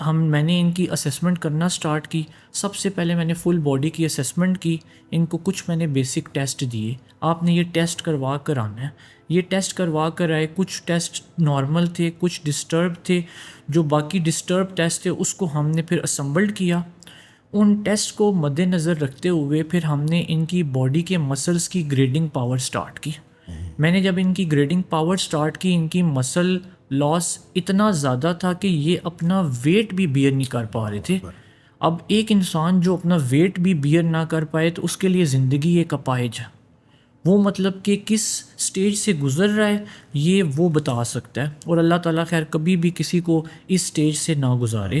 میں نے ان کی اسیسمنٹ کرنا سٹارٹ کی. سب سے پہلے میں نے فل باڈی کی اسیسمنٹ کی. ان کو کچھ میں نے بیسک ٹیسٹ دیے, آپ نے یہ ٹیسٹ کروا کر آنا ہے. یہ ٹیسٹ کروا کر آئے. کچھ ٹیسٹ نارمل تھے, کچھ ڈسٹرب تھے. جو باقی ڈسٹرب ٹیسٹ تھے اس کو ہم نے پھر اسمبلڈ کیا. ان ٹیسٹ کو مد نظر رکھتے ہوئے پھر ہم نے ان کی باڈی کے مسلس کی گریڈنگ پاور سٹارٹ کی. میں نے جب ان کی گریڈنگ پاور سٹارٹ کی, ان کی مسل لاس اتنا زیادہ تھا کہ یہ اپنا ویٹ بھی بیئر نہیں کر پا رہے تھے. اب ایک انسان جو اپنا ویٹ بھی بیئر نہ کر پائے تو اس کے لیے زندگی ایک اپاہج ہے. وہ مطلب کہ کس سٹیج سے گزر رہا ہے یہ وہ بتا سکتا ہے, اور اللہ تعالیٰ خیر کبھی بھی کسی کو اس سٹیج سے نہ گزارے.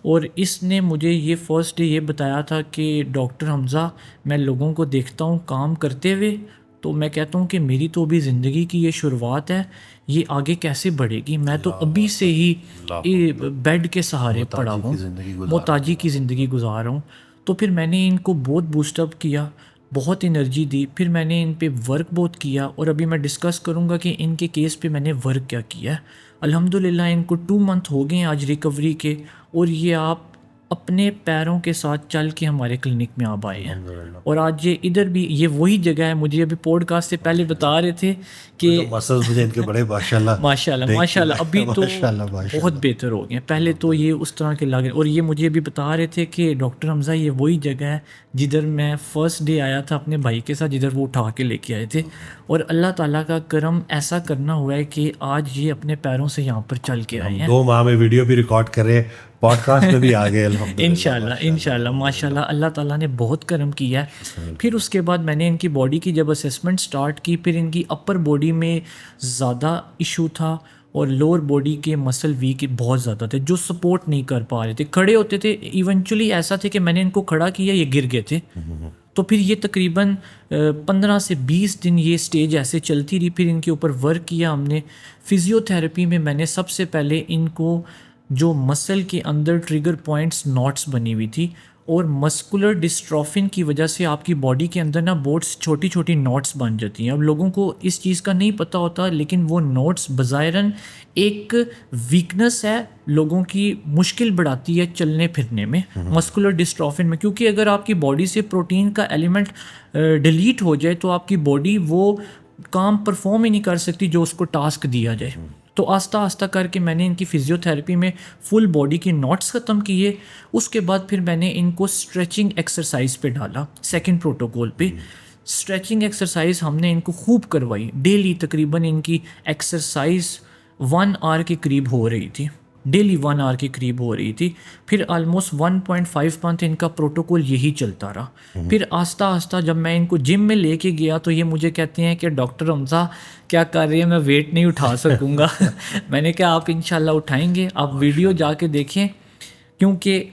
اور اس نے مجھے یہ فرسٹ ڈے یہ بتایا تھا کہ ڈاکٹر حمزہ میں لوگوں کو دیکھتا ہوں کام کرتے ہوئے, تو میں کہتا ہوں کہ میری تو ابھی زندگی کی یہ شروعات ہے, یہ آگے کیسے بڑھے گی. میں تو ابھی سے ہی بیڈ کے سہارے پڑا ہوں, محتاجی کی زندگی گزار رہا ہوں. تو پھر میں نے ان کو بہت بوسٹ اپ کیا, بہت انرجی دی. پھر میں نے ان پہ ورک بہت کیا, اور ابھی میں ڈسکس کروں گا کہ ان کے کیس پہ میں نے ورک کیا کیا ہے. الحمدللہ ان کو 2 منتھ ہو گئے ہیں آج ریکوری کے, اور یہ آپ اپنے پیروں کے ساتھ چل کے ہمارے کلینک میں آپ آئے ہیں. اور آج یہ ادھر بھی یہ وہی جگہ ہے, مجھے ابھی پوڈ کاسٹ سے پہلے بتا رہے تھے کہ مسلز مجھے ان کے بڑے ماشاءاللہ ابھی تو بہت بہتر ہو گئے. پہلے تو یہ اس طرح کے لگ رہے, اور یہ مجھے ابھی بتا رہے تھے کہ ڈاکٹر حمزہ یہ وہی جگہ ہے جدھر میں فرسٹ ڈے آیا تھا اپنے بھائی کے ساتھ, جدھر وہ اٹھا کے لے کے آئے تھے. اور اللہ تعالیٰ کا کرم ایسا کرنا ہوا ہے کہ آج یہ اپنے پیروں سے یہاں پر چل کے آئے ہیں. 2 ماہ میں ویڈیو بھی ریکارڈ کر رہے ہیں, پوڈ کاسٹ میں بھی آ گئے الحمدللہ. انشاءاللہ ماشاءاللہ اللہ تعالیٰ نے بہت کرم کیا ہے. پھر اس کے بعد میں نے ان کی باڈی کی جب اسیسمنٹ سٹارٹ کی, پھر ان کی اپر باڈی میں زیادہ ایشو تھا, اور لوور باڈی کے مسل ویک بہت زیادہ تھے جو سپورٹ نہیں کر پا رہے تھے. کھڑے ہوتے تھے, ایونچولی ایسا تھا کہ میں نے ان کو کھڑا کیا یہ گر گئے تھے. تو پھر یہ تقریباً 15 سے 20 دن یہ سٹیج ایسے چلتی رہی. پھر ان کے اوپر ورک کیا ہم نے. فزیو تھراپی میں نے سب سے پہلے ان کو جو مسل کے اندر ٹریگر پوائنٹس ناٹس بنی ہوئی تھی, اور مسکولر ڈسٹروفن کی وجہ سے آپ کی باڈی کے اندر نا بہت چھوٹی چھوٹی نوٹس بن جاتی ہیں. اب لوگوں کو اس چیز کا نہیں پتہ ہوتا, لیکن وہ نوٹس بظاہراً ایک ویکنس ہے, لوگوں کی مشکل بڑھاتی ہے چلنے پھرنے میں مسکولر ڈسٹروفن میں. کیونکہ اگر آپ کی باڈی سے پروٹین کا ایلیمنٹ ڈیلیٹ ہو جائے تو آپ کی باڈی وہ کام پرفارم ہی نہیں کر سکتی جو اس کو ٹاسک دیا جائے. تو آہستہ آہستہ کر کے میں نے ان کی فزیو تھراپی میں فل باڈی کی ناٹس ختم کیے. اس کے بعد پھر میں نے ان کو اسٹریچنگ ایکسرسائز پہ ڈالا, سیکنڈ پروٹوکول پہ. اسٹریچنگ ایکسرسائز ہم نے ان کو خوب کروائی. ڈیلی تقریباً ان کی ایکسرسائز 1 آور کے قریب ہو رہی تھی, ڈیلی 1 آور کے قریب ہو رہی تھی. پھر آلموسٹ 1.5 منتھ ان کا پروٹوکول یہی چلتا رہا. پھر آہستہ آہستہ جب میں ان کو جم میں لے کے گیا تو یہ مجھے کہتے ہیں کہ ڈاکٹر حمزہ کیا کر رہی ہے, میں ویٹ نہیں اٹھا سکوں گا. میں نے کہا آپ انشاءاللہ اٹھائیں گے, آپ ویڈیو جا کے دیکھیں, کیونکہ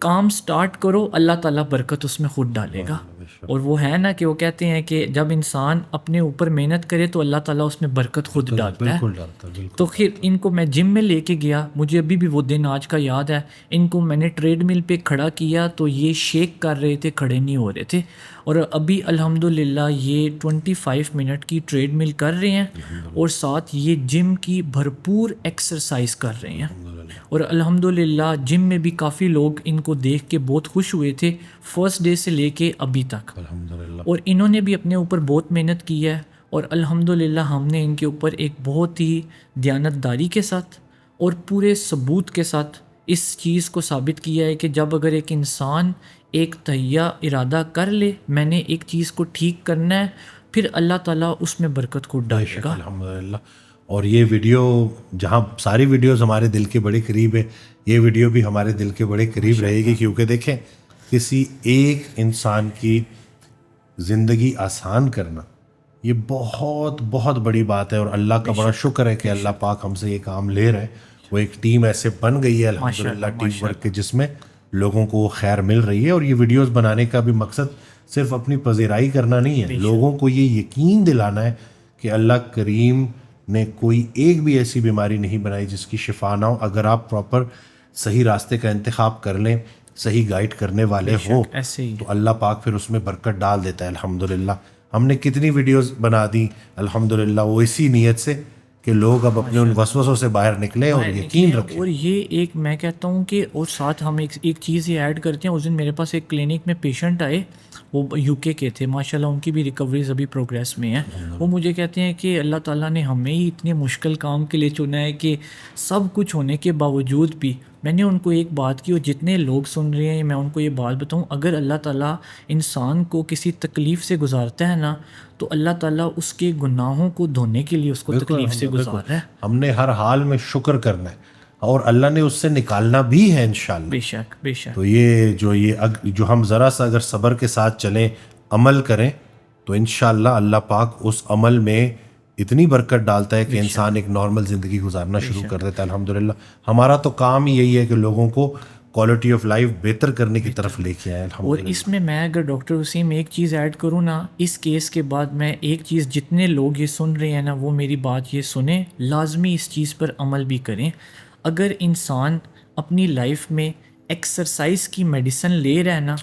کام سٹارٹ کرو اللہ تعالیٰ برکت اس میں خود ڈالے گا. اور وہ ہے نا کہ وہ کہتے ہیں کہ جب انسان اپنے اوپر محنت کرے تو اللہ تعالیٰ اس میں برکت خود ڈالتا ہے. تو پھر ان کو میں جم میں لے کے گیا, مجھے ابھی بھی وہ دن آج کا یاد ہے. ان کو میں نے ٹریڈ مل پہ کھڑا کیا تو یہ شیک کر رہے تھے, کھڑے نہیں ہو رہے تھے. اور ابھی الحمدللہ یہ 25 منٹ کی ٹریڈ مل کر رہے ہیں, اور ساتھ یہ جم کی بھرپور ایکسرسائز کر رہے ہیں. اور الحمدللہ جم میں بھی کافی لوگ ان کو دیکھ کے بہت خوش ہوئے تھے فرسٹ ڈے سے لے کے ابھی تک. اور انہوں نے بھی اپنے اوپر بہت محنت کی ہے, اور الحمدللہ ہم نے ان کے اوپر ایک بہت ہی دیانتداری کے ساتھ اور پورے ثبوت کے ساتھ اس چیز کو ثابت کیا ہے کہ جب اگر ایک انسان ایک تہیہ ارادہ کر لے, میں نے ایک چیز کو ٹھیک کرنا ہے, پھر اللہ تعالیٰ اس میں برکت کو ڈالے گا الحمدللہ. اور یہ ویڈیو جہاں ساری ویڈیوز ہمارے دل کے بڑے قریب ہے, یہ ویڈیو بھی ہمارے دل کے بڑے قریب رہے گی. کیونکہ دیکھیں کسی ایک انسان کی زندگی آسان کرنا یہ بہت بہت بڑی بات ہے, اور اللہ کا بڑا شکر ہے کہ اللہ پاک ہم سے یہ کام لے رہے ہیں. وہ ایک ٹیم ایسے بن گئی ہے الحمدللہ, ٹیم ورک کے جس میں لوگوں کو خیر مل رہی ہے. اور یہ ویڈیوز بنانے کا بھی مقصد صرف اپنی پذیرائی کرنا نہیں ہے, لوگوں کو یہ یقین دلانا ہے کہ اللہ کریم نے کوئی ایک بھی ایسی بیماری نہیں بنائی جس کی شفا نہ ہو. اگر آپ پراپر صحیح راستے کا انتخاب کر لیں, صحیح گائیڈ کرنے والے ہوں, تو اللہ پاک پھر اس میں برکت ڈال دیتا ہے الحمدللہ. ہم نے کتنی ویڈیوز بنا دی الحمدللہ, وہ اسی نیت سے کہ لوگ اب اپنے ان وسوسوں سے باہر نکلیں اور یقین رکھیں. اور یہ ایک میں کہتا ہوں کہ اور ساتھ ہم ایک چیز یہ ایڈ کرتے ہیں. اس دن میرے پاس ایک کلینک میں پیشنٹ آئے, وہ یو کے تھے, ماشاء اللہ ان کی بھی ریکوریز ابھی پروگریس میں ہیں. وہ مجھے کہتے ہیں کہ اللہ تعالیٰ نے ہمیں ہی اتنے مشکل کام کے لیے چنا ہے کہ سب کچھ ہونے کے باوجود بھی. میں نے ان کو ایک بات کی, اور جتنے لوگ سن رہے ہیں میں ان کو یہ بات بتاؤں, اگر اللہ تعالیٰ انسان کو کسی تکلیف سے گزارتا ہے نا, تو اللہ تعالیٰ اس کے گناہوں کو دھونے کے لیے اس کو تکلیف سے گزار رہا ہے. ہم نے ہر حال میں شکر کرنا ہے, اور اللہ نے اس سے نکالنا بھی ہے انشاءاللہ. بے شک بے شک. تو یہ جو ہم ذرا سا اگر صبر کے ساتھ چلیں, عمل کریں, تو انشاءاللہ اللہ پاک اس عمل میں اتنی برکت ڈالتا ہے کہ انسان ایک نارمل زندگی گزارنا شروع کر دیتا ہے. الحمدللہ ہمارا تو کام ہی یہی ہے کہ لوگوں کو کوالٹی آف لائف بہتر کرنے کی طرف لے کے آئے. اور اس میں اگر ڈاکٹر وسیم ایک چیز ایڈ کروں نا, اس کیس کے بعد میں ایک چیز, جتنے لوگ یہ سن رہے ہیں نا وہ میری بات یہ سنیں, لازمی اس چیز پر عمل بھی کریں. اگر انسان اپنی لائف میں ایکسرسائز کی میڈیسن لے رہا ہے نا,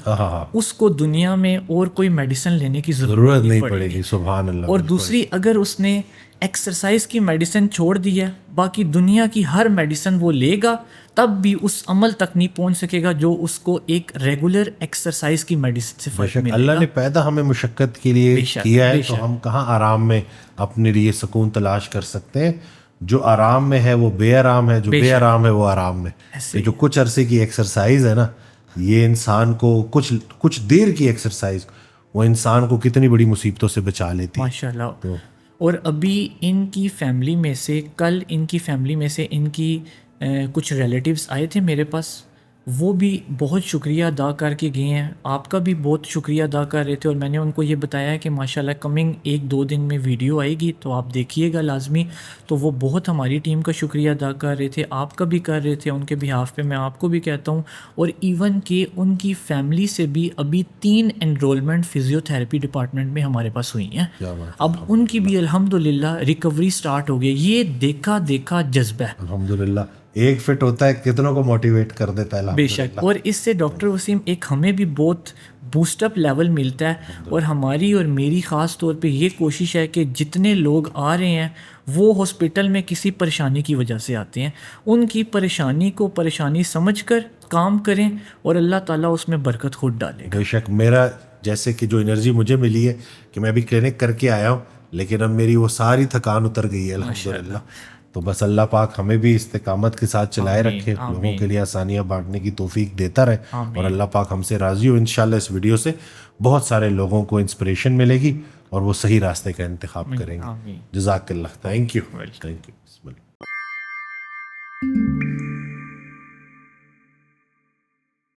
اس کو دنیا میں اور کوئی میڈیسن لینے کی ضرورت نہیں پڑے گی. سبحان اللہ. اور دوسری, اگر اس نے ایکسرسائز کی میڈیسن چھوڑ دی ہے, باقی دنیا کی ہر میڈیسن وہ لے گا, تب بھی اس عمل تک نہیں پہنچ سکے گا جو اس کو ایک ریگولر ایکسرسائز کی میڈیسن سے فرق ملے گا. اللہ نے پیدا ہمیں مشقت کے لیے کیا ہے, تو ہم کہاں آرام میں اپنے لیے سکون تلاش کر سکتے ہیں. جو آرام میں ہے وہ بے آرام ہے, جو بے آرام ہے وہ آرام میں. جو کچھ عرصے کی ایکسرسائز ہے نا, یہ انسان کو کچھ دیر کی ایکسرسائز وہ انسان کو کتنی بڑی مصیبتوں سے بچا لیتی ہے ماشاء اللہ. اور ابھی ان کی فیملی میں سے, کل ان کی فیملی میں سے ان کی کچھ ریلیٹیوز آئے تھے میرے پاس, وہ بھی بہت شکریہ ادا کر کے گئے ہیں. آپ کا بھی بہت شکریہ ادا کر رہے تھے, اور میں نے ان کو یہ بتایا کہ ماشاءاللہ کمنگ 1-2 دن میں ویڈیو آئے گی تو آپ دیکھیے گا لازمی. تو وہ بہت ہماری ٹیم کا شکریہ ادا کر رہے تھے, آپ کا بھی کر رہے تھے. ان کے بہاف پہ میں آپ کو بھی کہتا ہوں. اور ایون کہ ان کی فیملی سے بھی ابھی 3 انرولمنٹ فزیو تھراپی ڈپارٹمنٹ میں ہمارے پاس ہوئی ہیں. اب ان کی بھی الحمدللہ ریکوری سٹارٹ ہو گئی. یہ دیکھا جذبہ ہے الحمدللہ. ایک فٹ ہوتا ہے کتنوں کو موٹیویٹ کر دیتا ہے. بے شک. اور اس سے ڈاکٹر وسیم ایک ہمیں بھی بہت بوسٹ اپ لیول ملتا ہے. اور ہماری اور میری خاص طور پہ یہ کوشش ہے کہ جتنے لوگ آ رہے ہیں وہ ہاسپٹل میں کسی پریشانی کی وجہ سے آتے ہیں, ان کی پریشانی کو پریشانی سمجھ کر کام کریں, اور اللہ تعالیٰ اس میں برکت خود ڈالے گا. بے شک. میرا جیسے کہ جو انرجی مجھے ملی ہے کہ میں بھی کلینک کر کے آیا ہوں, لیکن اب میری وہ ساری تھکان اتر گئی ہے الحمدللہ. تو بس اللہ پاک ہمیں بھی استقامت کے ساتھ چلائے رکھے, لوگوں کے لیے آسانیاں بانٹنے کی توفیق دیتا رہے, اور اللہ پاک ہم سے راضی ہو. انشاءاللہ اس ویڈیو سے بہت سارے لوگوں کو انسپریشن ملے گی اور وہ صحیح راستے کا انتخاب کریں گے. جزاک اللہ. Thank you. بسم اللہ.